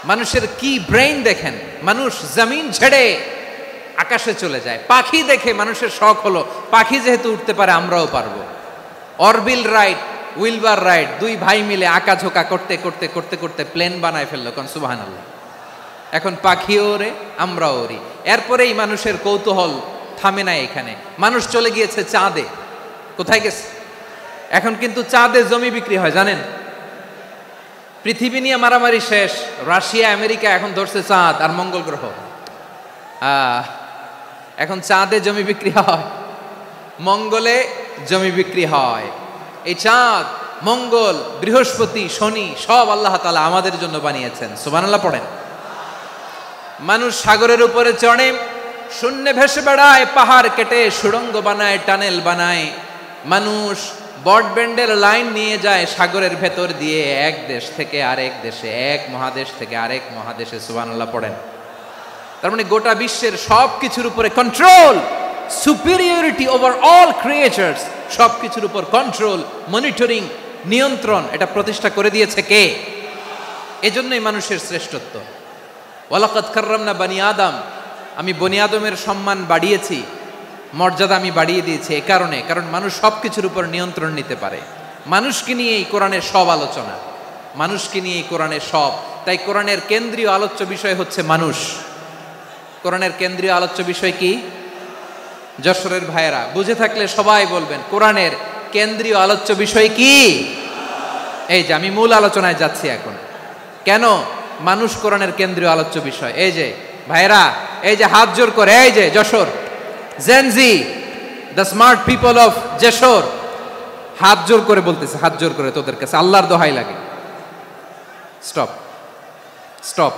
মানুষের কি ব্রেইন দেখেন, মানুষ জমিন ছেড়ে আকাশে চলে যায়। পাখি দেখে মানুষের শখ হলো পাখি যেহেতু উঠতে পারে আমরাও পারবো। অরবিল রাইট, উইলবার রাইট, দুই ভাই মিলে আঁকাঝোঁকা করতে করতে করতে করতে প্লেন বানায় ফেললো, কোন সুবহানাল্লাহ। এখন পাখিও ওরে, আমরাও ওরি। এরপরেই মানুষের কৌতূহল থামে না এখানে, মানুষ চলে গিয়েছে চাঁদে। কোথায় গেছে? এখন কিন্তু চাঁদে জমি বিক্রি হয় জানেন। পৃথিবী নিয়ে মারামারি শেষ, রাশিয়া আমেরিকা এখন ধরছে চাঁদ আর মঙ্গল গ্রহ। এখন চাঁদে জমি বিক্রি হয়, মঙ্গলে জমি বিক্রি হয়। এই চাঁদ, মঙ্গল, বৃহস্পতি, শনি সব আল্লাহ তাআলা আমাদের জন্য বানিয়েছেন। সুবহানাল্লাহ পড়েন। মানুষ সাগরের উপরে চড়ে, শূন্যে ভেসে বেড়ায়, পাহাড় কেটে সুড়ঙ্গ বানায়, টানেল বানায়। মানুষ ব্রডব্যান্ডের লাইন নিয়ে যায় সাগরের ভেতর দিয়ে, এক দেশ থেকে আরেক দেশে, এক মহাদেশ থেকে আরেক মহাদেশে। সুবহানাল্লাহ পড়েন। তার মানে গোটা বিশ্বের সব কিছুর উপরে control, superiority over all creatures, সব কিছুর উপর কন্ট্রোল, মনিটরিং, নিয়ন্ত্রণ, এটা প্রতিষ্ঠা করে দিয়েছে কে? এজন্যই মানুষের শ্রেষ্ঠত্ব। ওয়ালাকাদ কাররামনা বানি আদম, আমি বনি আদমের সম্মান বাড়িয়েছি, মর্যাদা আমি বাড়িয়ে দিয়েছি এ কারণে, কারণ মানুষ সব কিছুর উপর নিয়ন্ত্রণ নিতে পারে। মানুষকে নিয়ে এই কোরআনের সব আলোচনা, মানুষকে নিয়ে এই কোরআনের সব। তাই কোরআনের কেন্দ্রীয় আলোচ্য বিষয় হচ্ছে মানুষ। কোরআনের কেন্দ্রীয় আলোচ্য বিষয় কি? যশোরের ভাইয়েরা বুঝে থাকলে সবাই বলবেন, কোরআনের কেন্দ্রীয় আলোচ্য বিষয় কি? এই যে আমি মূল আলোচনায় যাচ্ছি এখন। কেন মানুষ কোরআনের কেন্দ্রীয় আলোচ্য বিষয়? এই যে ভাইয়েরা, এই যে হাত জোর করে, এই যে Jessore Gen Z, the smart people of Jessore, হাত জোর করে বলতেছে, হাত জোর করে তোদের কাছে আল্লাহর দোহাই লাগে, স্টপ স্টপ।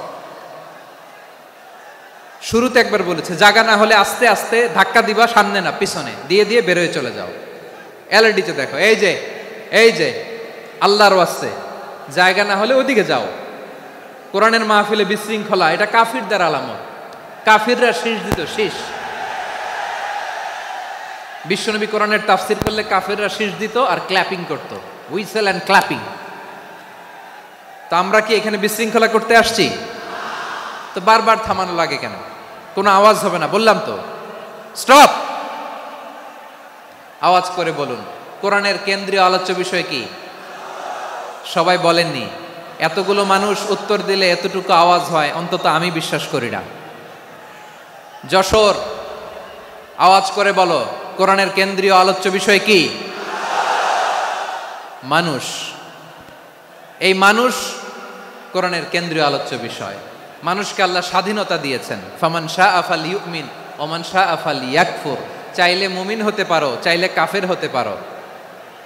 শুরুতে একবার বলেছে জায়গা না হলে আস্তে আস্তে ধাক্কা দিবা, সামনে না পিছনে, দিয়ে দিয়ে বেরোয় চলে যাও। এলইডিতে দেখো, এই যে এই যে আল্লাহর ওয়াস্তে জায়গা না হলে ওদিকে যাও। কোরআনের মাহফিলে বিশৃঙ্খলা, এটা কাফিরদের আলামত। কাফিররা শীষ দিত, শীষ। বিশ্বনবী কোরআনের তাফসির করলে কাফিররা শীষ দিত আর ক্ল্যাপিং করত, হুইসেল অ্যান্ড ক্ল্যাপিং। তো আমরা কি এখানে বিশৃঙ্খলা করতে আসছি? তো বারবার থামানো লাগে কেন? কোনো আওয়াজ হবে না, বললাম তো স্টপ। আওয়াজ করে বলুন, কোরআনের কেন্দ্রীয় আলোচ্য বিষয় কি? সবাই বলেননি। এতগুলো মানুষ উত্তর দিলে এতটুকু আওয়াজ হয়, অন্তত আমি বিশ্বাস করি না। যশোর, আওয়াজ করে বলো, কোরআনের কেন্দ্রীয় আলোচ্য বিষয় কি? মানুষ। এই মানুষ কোরআনের কেন্দ্রীয় আলোচ্য বিষয়। মানুষকে আল্লাহ স্বাধীনতা দিয়েছেন। ফামান শাআ ফালইউমিন ওয়া মান শাআ ফালইয়াকফুর। চাইলে মুমিন হতে পারো, চাইলে কাফের হতে পারো,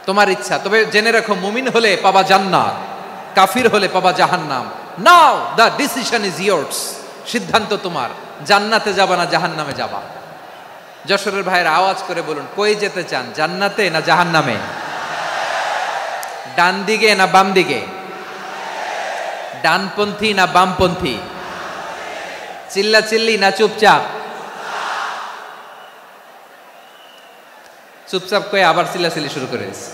তোমার ইচ্ছা। তবে জেনে রাখো, মুমিন হলে পাবা জান্নাত, কাফির হলে পাবা জাহান্নাম। নাও দ্য ডিসিশন ইজ ইয়ার্স। সিদ্ধান্ত তোমার, জান্নাতে যাবা না জাহান্নামে যাবা। যশোরের ভাইয়ের আওয়াজ করে বলুন, কই যেতে চান, জান্নাতে না জাহান্নামে? ডান দিকে না বাম দিকে? ডানপন্থী না বামপন্থী? চিল্লা চিল্লি না চুপচাপ? চুপচাপ কয়ে আবার চিল্লাচিল্লি শুরু করে দিয়েছে।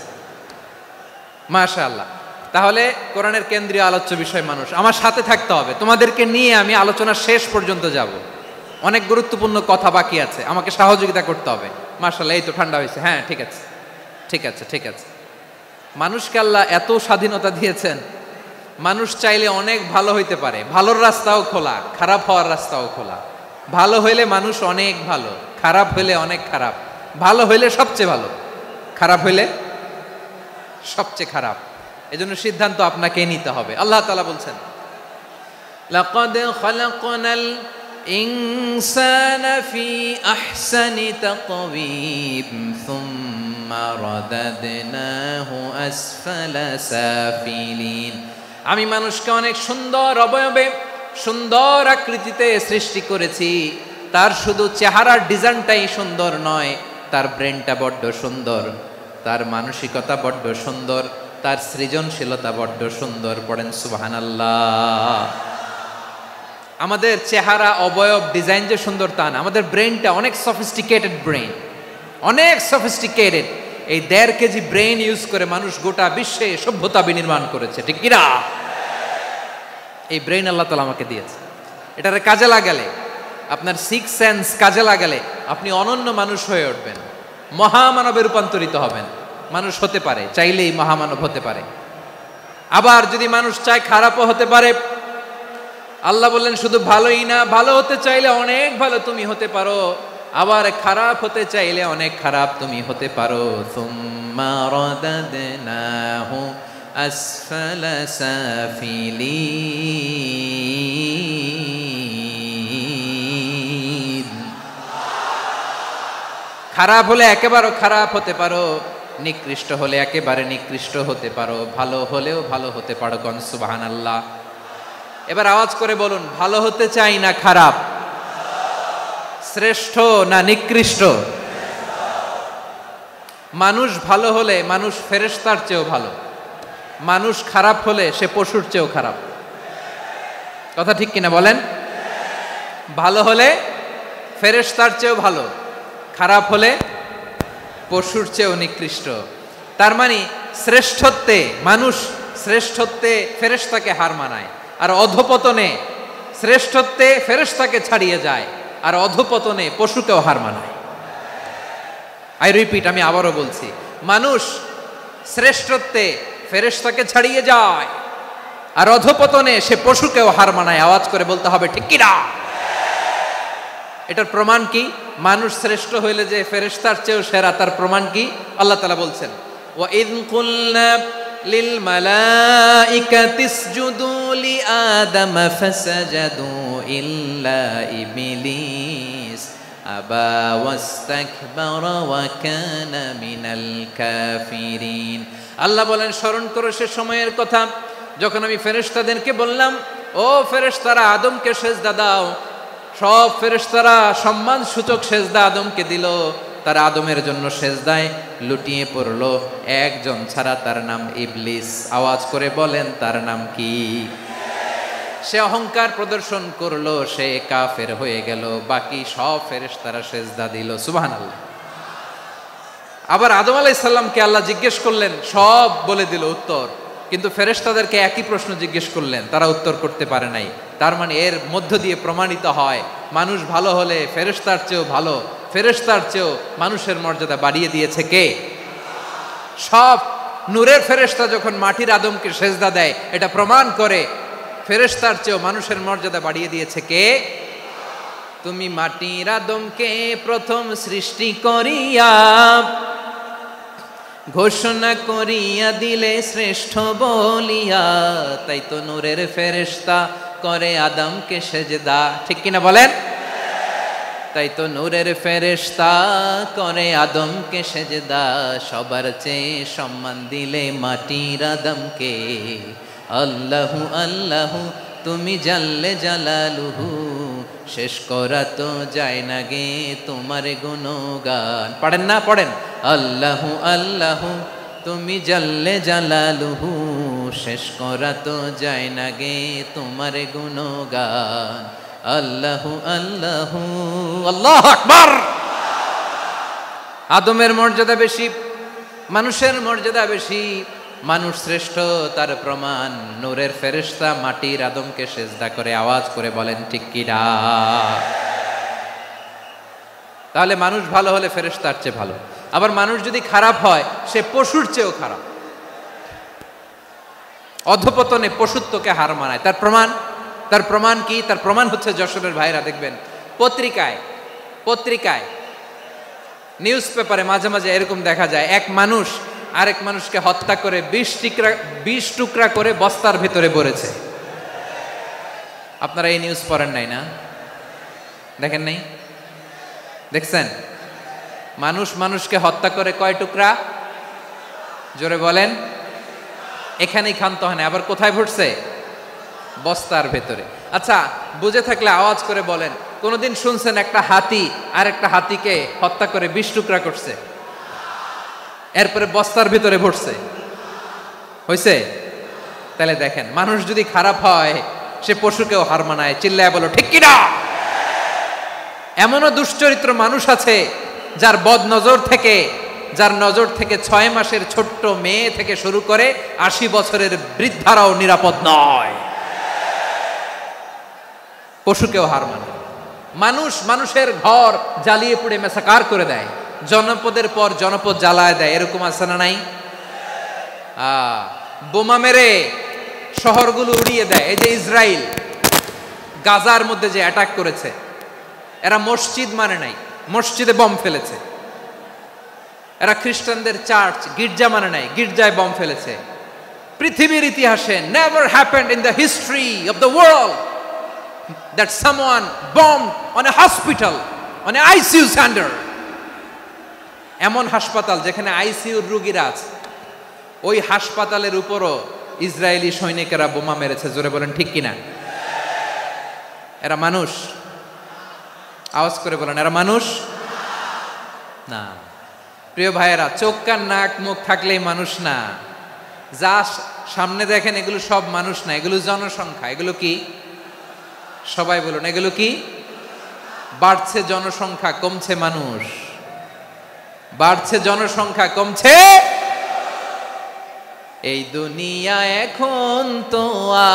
মাশাআল্লাহ। তাহলে কোরআনের কেন্দ্রীয় আলোচ্য বিষয় মানুষ। আমার সাথে থাকতে হবে, তোমাদেরকে নিয়ে আমি আলোচনার শেষ পর্যন্ত যাব। অনেক গুরুত্বপূর্ণ কথা বাকি আছে, আমাকে সহযোগিতা করতে হবে। মাশাআল্লাহ, এই তো ঠান্ডা হয়েছে। হ্যাঁ ঠিক আছে, ঠিক আছে, ঠিক আছে। মানুষকে আল্লাহ এত স্বাধীনতা দিয়েছেন, মানুষ চাইলে অনেক ভালো হইতে পারে। ভালোর রাস্তাও খোলা, খারাপ হওয়ার রাস্তাও খোলা। ভালো হইলে মানুষ অনেক ভালো, খারাপ হইলে অনেক খারাপ। ভালো হইলে সবচেয়ে ভালো, খারাপ হইলে সবচেয়ে খারাপ। এজন্য সিদ্ধান্ত আপনাকেই নিতে হবে। আল্লাহ তাআলা বলছেন, লাকাদ খালাকনাল ইনসানা ফি আহসানি তাকওয়িম সুম্মা রাদাদনাহু আসফালা সাফিলিন। আমি মানুষকে অনেক সুন্দর অবয়বে, সুন্দর আকৃতিতে সৃষ্টি করেছি। তার শুধু চেহারার ডিজাইনটাই সুন্দর নয়, তার ব্রেনটা বড্ড সুন্দর, তার মানসিকতা বড্ড সুন্দর, তার সৃজনশীলতা বড্ড সুন্দর। পড়েন সুবহানাল্লাহ। আমাদের চেহারা, অবয়ব, ডিজাইন যে সুন্দর তা না, আমাদের ব্রেনটা অনেক সফিস্টিকেটেড ব্রেন, অনেক সফিস্টিকেটেড। এই 1.5 কেজি ব্রেন ইউজ করে মানুষ গোটা বিশ্বে সভ্যতা বিনির্মাণ করেছে, ঠিক কিনা? এই ব্রেইন আল্লাহ তাআলা আমাকে দিয়েছে। এটারে কাজে লাগালে, আপনার সিক্স সেন্স কাজে লাগালে আপনি অনন্য মানুষ হয়ে উঠবেন, মহামানবে রূপান্তরিত হবেন। মানুষ হতে পারে, চাইলেই মহামানব হতে পারে। আবার যদি মানুষ চায় খারাপও হতে পারে। আল্লাহ বললেন শুধু ভালোই না, ভালো হতে চাইলে অনেক ভালো তুমি হতে পারো, আবার খারাপ হতে চাইলে অনেক খারাপ তুমি হতে পারো। সুম্মা রাদাদনাহু আসফালা সাফিলিন। খারাপ হলে একেবারে খারাপ হতে পারো, নিকৃষ্ট হলে একেবারে নিকৃষ্ট হতে পারো, ভালো হলেও ভালো হতে পারো। কোন সুবহানাল্লাহ। এবার আওয়াজ করে বলুন, ভালো হতে চাই না খারাপ? শ্রেষ্ঠ না নিকৃষ্ট? মানুষ ভালো হলে মানুষ ফেরেশতার চেয়েও ভালো, মানুষ খারাপ হলে সে পশুর চেয়েও খারাপ। কথা ঠিক কিনা বলেন? ভালো হলে ফেরেশতার চেয়েও ভালো, খারাপ হলে পশুর চেয়েও নিকৃষ্ট। তার মানে শ্রেষ্ঠত্বে মানুষ, শ্রেষ্ঠত্বে ফেরেশতাকে হার মানায়, আর অধপতনে শ্রেষ্ঠত্বে ফেরেশতাকে ছাড়িয়ে যায়, আর অধপতনে পশুকেও হার মানায়। আই রিপিট, আমি আবারও বলছি, মানুষ শ্রেষ্ঠত্বে ফেরেশতাকে ছাড়িয়ে যায়, আর অধপতনে সে পশুকেও হার মানায়। আওয়াজ করে বলতে হবে ঠিক কি না? এটার প্রমাণ কি? মানুষ শ্রেষ্ঠ হইলে যে ফেরেশতার চেয়েও সেরা, তার প্রমাণ কি? আল্লাহ তাআলা বলছেন, ওয়া ইয কুলনা লিল মালাইকাতি ইসজুদু লি আদম ফাসাজাদু ইল্লা ইবলিস আবা ওয়াস্তাকবারা ওয়া কানা মিনাল কাফিরিন। আল্লাহ বলেন, স্মরণ করো সে সময়ের কথা যখন আমি ফেরেশতাদেরকে বললাম, ও ফেরেশতারা আদমকে সেজদা দাও। সব ফেরেশতারা সম্মান সূচক সেজদা আদমকে দিল, তারা আদমের জন্য সেজদায় লুটিয়ে পড়ল, একজন ছাড়া, তার নাম ইবলিস। আওয়াজ করে বলেন, তার নাম কি? সে অহংকার প্রদর্শন করলো, সে কাফের হয়ে গেল, বাকি সব ফেরেশতারা সেজদা দিল। সুবহানাল্লাহ। আবার আদম আলাইহিস সালামকে আল্লাহ জিজ্ঞেস করলেন, সব বলে দিল উত্তর, কিন্তু ফেরেশতাদেরকে একই প্রশ্ন জিজ্ঞেস করলেন, তারা উত্তর করতে পারে নাই। তার মানে এর মধ্য দিয়ে প্রমাণিত হয়, মানুষ ভালো হলে ফেরেশতার চেয়েও ভালো, ফেরেশতার চেয়েও মানুষের মর্যাদা বাড়িয়ে দিয়েছে কে? সব নূরের ফেরেশতা যখন মাটির আদমকে সেজদা দেয়, এটা প্রমাণ করে ফেরেশতার চেয়েও মানুষের মর্যাদা বাড়িয়ে দিয়েছে কে? তুমি মাটির আদমকে প্রথম সৃষ্টি করিয়া ঘোষণা করিয়া দিলে শ্রেষ্ঠ বলিয়া, তাই তো নূরের ফেরেশতা করে আদমকে সেজদা। ঠিক কিনা বলেন? তাই তো নূরের ফেরেশতা করে আদমকে সেজদা, সবার চেয়ে সম্মান দিলে মাটির আদমকে। আল্লাহু আল্লাহু তুমি জাল্লে জালালুহু, শেষ করা তো যায় না গে তোমার গুণগান। পড়েন না? পড়েন। আল্লাহু আল্লাহু তুমি জাল্লে জালালুহু, শেষ করা তো যায় না গে তোমার গুণগান। আল্লাহু আল্লাহু, আল্লাহু আকবার। আদমের মর্যাদা বেশি, মানুষের মর্যাদা বেশি, মানুষ শ্রেষ্ঠ, তার প্রমাণ নূরের ফেরেশতা মাটির আদমকে সেজদা করে। আওয়াজ করে বলেন ঠিক কি না? তাহলে মানুষ ভালো হলে ফেরেশতার চেয়ে ভালো, আবার মানুষ যদি খারাপ হয় সে পশুর চেয়েও খারাপ, অধপতনে পশুত্বকে হার মানায়। তার প্রমাণ, তার প্রমাণ কি? তার প্রমাণ হচ্ছে যশোরের ভাইরা দেখবেন পত্রিকায় নিউজ পেপারে মাঝে মাঝে এরকম দেখা যায়, এক মানুষ আরেক মানুষকে হত্যা করে 20 টুকরা করে বস্তার ভেতরে ভরেছে। আপনারা এই নিউজ পড়েন নাই না? দেখেন নাই? দেখছেন? মানুষ মানুষকে হত্যা করে কয় টুকরা? জোরে বলেন। এখানেই ক্ষান্ত হয় না, আবার কোথায় ভরছে? বস্তার ভেতরে। আচ্ছা, বুঝে থাকলে আওয়াজ করে বলেন, কোনদিন শুনছেন একটা হাতি আর একটা হাতিকে হত্যা করে 20 টুকরা করছে, এরপরে বস্তার ভিতরে ভরছে? হইছে? তাহলে দেখেন, মানুষ যদি খারাপ হয় সে পশুকেও হার মানায়। চিল্লায় বলো ঠিক কিনা? এমনও দুশ্চরিত্র মানুষ আছে যার যার নজর থেকে 6 মাসের ছোট্ট মেয়ে থেকে শুরু করে 80 বছরের বৃদ্ধারাও নিরাপদ নয়। পশুকেও হার মানে। মানুষ মানুষের ঘর জ্বালিয়ে পুড়ে মেসাকার করে দেয়, জনপদের পর জনপদ জ্বালায় দেয়, এরকম আছে না নাই? বোমা মেরে শহরগুলো উড়িয়ে দেয়। এই যে ইসরায়েল গাজার মধ্যে যে অ্যাটাক করেছে, এরা মসজিদ মানে নাই, মসজিদে বম ফেলেছে। এরা খ্রিস্টানদের চার্চ গির্জা মানে নাই, গির্জায় বম ফেলেছে। পৃথিবীর ইতিহাসে never happened in the history of the world that someone bombed on a hospital, on a ICU center. এমন হাসপাতাল যেখানে আইসিইউর রোগীরা আছে, ওই হাসপাতালের উপরও ইসরায়েলি সৈনিকেরা বোমা মেরেছে। জোরে বলেন ঠিক কিনা? এরা মানুষ? আওয়াজ করে বলেন, এরা মানুষ না। প্রিয় ভাইয়েরা, চোখ কান নাক মুখ থাকলেই মানুষ না। যা সামনে দেখেন এগুলো সব মানুষ না, এগুলো জনসংখ্যা। এগুলো কি? সবাই বলুন, এগুলো কি? বাড়ছে জনসংখ্যা, কমছে মানুষ। বাড়ছে জনসংখ্যা, কমছে। এই দুনিয়া এখন তো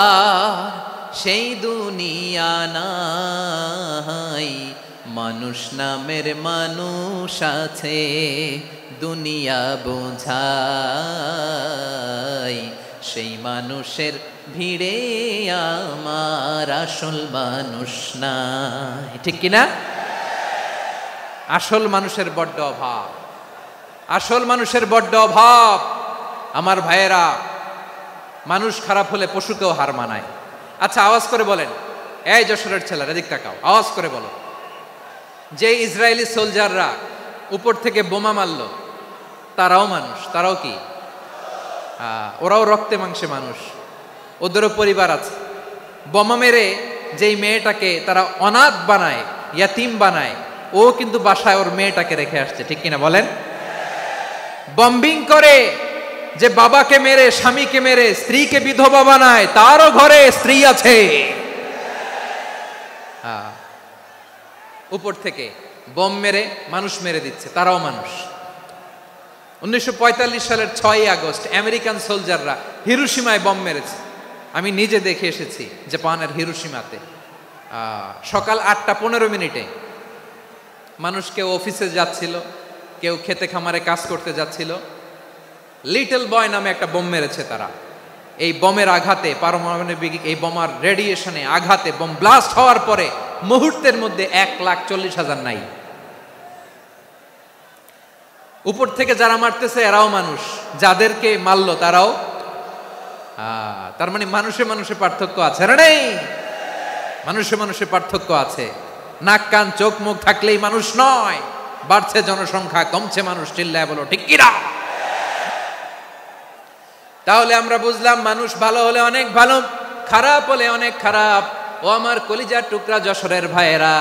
আর সেই দুনিয়া নাই, মানুষ নামের মানুষ আছে, দুনিয়া বোঝাই, সেই মানুষের ভিড়ে আমার আসল মানুষ নাই। ঠিক কিনা? আসল মানুষের বড্ড অভাব, আসল মানুষের বড্ড অভাব। আমার ভাইয়েরা, মানুষ খারাপ হলে পশুকেও হার মানায়। আচ্ছা, আওয়াজ করে বলেন, এই যশোরের ছেলেরা এদিক তাকাও, আওয়াজ করে বলো, যে ইসরায়েলি সোলজাররা উপর থেকে বোমা মারল, তারাও মানুষ? তারাও কি? ওরাও রক্তে মাংসে মানুষ, ওদেরও পরিবার আছে। বোমা মেরে যেই মেয়েটাকে তারা অনাথ বানায়, ইয়াতিম বানায়, ও কিন্তু বাসায় ওর মেয়েটাকে রেখে আসছে। ঠিক কিনা বলেন? বম্বিং করে যে বাবাকে মেরে, স্বামীকে মেরে স্ত্রীকে বিধবা বানায়, তারও ঘরে স্ত্রী আছে। উপর থেকে বম মেরে মানুষ মেরে দিচ্ছে, তারাও মানুষ। 1945 সালের 6 আগস্ট আমেরিকান সোলজাররা হিরোশিমায় বম মেরেছে। আমি নিজে দেখে এসেছি জাপানের হিরোশিমাতে। সকাল 8:15 মানুষ কেউ অফিসে যাচ্ছিল, কেউ খেতে খামারে কাজ করতে যাচ্ছিল। লিটল বয় নামে একটা বোম মেরেছে তারা। এই বোমের আঘাতে, পারমাণবিক এই বোমার রেডিয়েশনে আঘাতে, বোম ব্লাস্ট হওয়ার পরে মুহূর্তের মধ্যে 1,40,000 নাই। উপর থেকে যারা মারতেছে এরাও মানুষ, যাদেরকে মারলো তারাও। তার মানে মানুষে মানুষে পার্থক্য আছে না? নেই? মানুষে মানুষে পার্থক্য আছে। নাক কান চোখ মুখ থাকলেই মানুষ নয়। বাড়ছে জনসংখ্যা, কমছে মানুষ। চিল্লায় বলো ঠিক কিনা? তাহলে আমরা বুঝলাম, মানুষ ভালো হলে অনেক ভালো, খারাপ হলে অনেক খারাপ। ও আমার কলিজার টুকরা যশোরের ভাইয়েরা,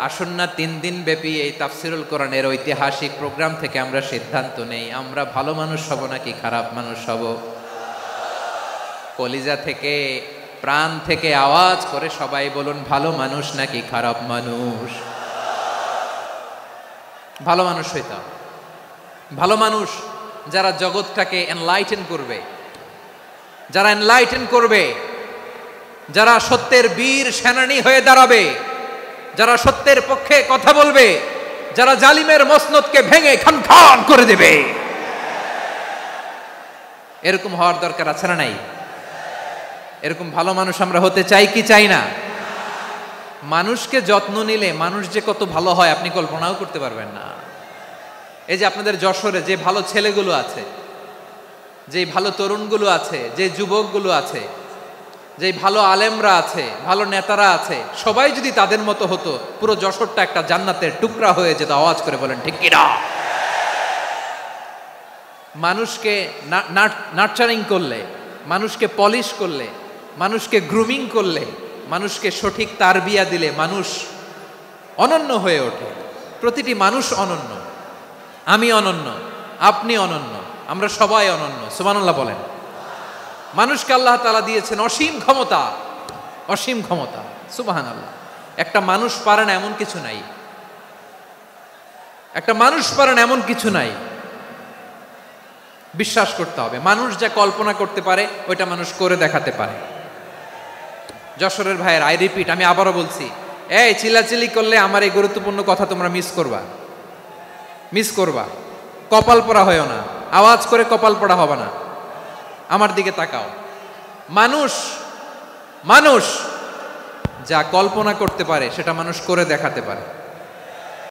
আসুন না 3 দিন ব্যাপী এই তাফসিরুল কোরআনের ঐতিহাসিক প্রোগ্রাম থেকে আমরা সিদ্ধান্ত নেই, আমরা ভালো মানুষ হব নাকি খারাপ মানুষ হব। কলিজা থেকে, প্রাণ থেকে আওয়াজ করে সবাই বলুন, ভালো মানুষ নাকি খারাপ মানুষ? ভালো মানুষ হইতে হবে। ভালো মানুষ যারা জগৎটাকে এনলাইটেন করবে, যারা এনলাইটেন করবে, যারা সত্যের বীর সেনানী হয়ে দাঁড়াবে, যারা সত্যের পক্ষে কথা বলবে, যারা জালিমের মসনদকে ভেঙে খান খান করে দেবে। এরকম হওয়ার দরকার আছে না নাই? এরকম ভালো মানুষ আমরা হতে চাই কি চাই না? মানুষকে যত্ন নিলে মানুষ যে কত ভালো হয় আপনি কল্পনাও করতে পারবেন না। এই যে আপনাদের যশোরে যে ভালো ছেলেগুলো আছে, যে ভালো তরুণগুলো আছে, যে যুবকগুলো আছে, যে ভালো আলেমরা আছে, ভালো নেতারা আছে, সবাই যদি তাদের মতো হতো, পুরো যশোরটা একটা জান্নাতের টুকরা হয়ে যেত। আওয়াজ করে বলেন ঠিক কিনা? মানুষকে নার্চারিং করলে, মানুষকে পলিশ করলে, মানুষকে গ্রুমিং করলে, মানুষকে সঠিক তারবিয়া দিলে মানুষ অনন্য হয়ে ওঠে। প্রতিটি মানুষ অনন্য। আমি অনন্য, আপনি অনন্য, আমরা সবাই অনন্য। সুবহানাল্লাহ বলেন। মানুষকে আল্লাহ তাআলা দিয়েছেন অসীম ক্ষমতা, অসীম ক্ষমতা। সুবহানাল্লাহ। একটা মানুষ পারে না এমন কিছু নাই, একটা মানুষ পারে না এমন কিছু নাই। বিশ্বাস করতে হবে, মানুষ যা কল্পনা করতে পারে ওইটা মানুষ করে দেখাতে পারে। যশোরের ভাইয়ের, আই রিপিট, আমি আবারও বলছি, এই চিল্লাচিল্লি করলে আমার এই গুরুত্বপূর্ণ কথা তোমরা মিস করবা। কপাল পড়া হয় না, আওয়াজ করে কপাল পড়া হবে না। আমার দিকে তাকাও। মানুষ যা কল্পনা করতে পারে সেটা মানুষ করে দেখাতে পারে।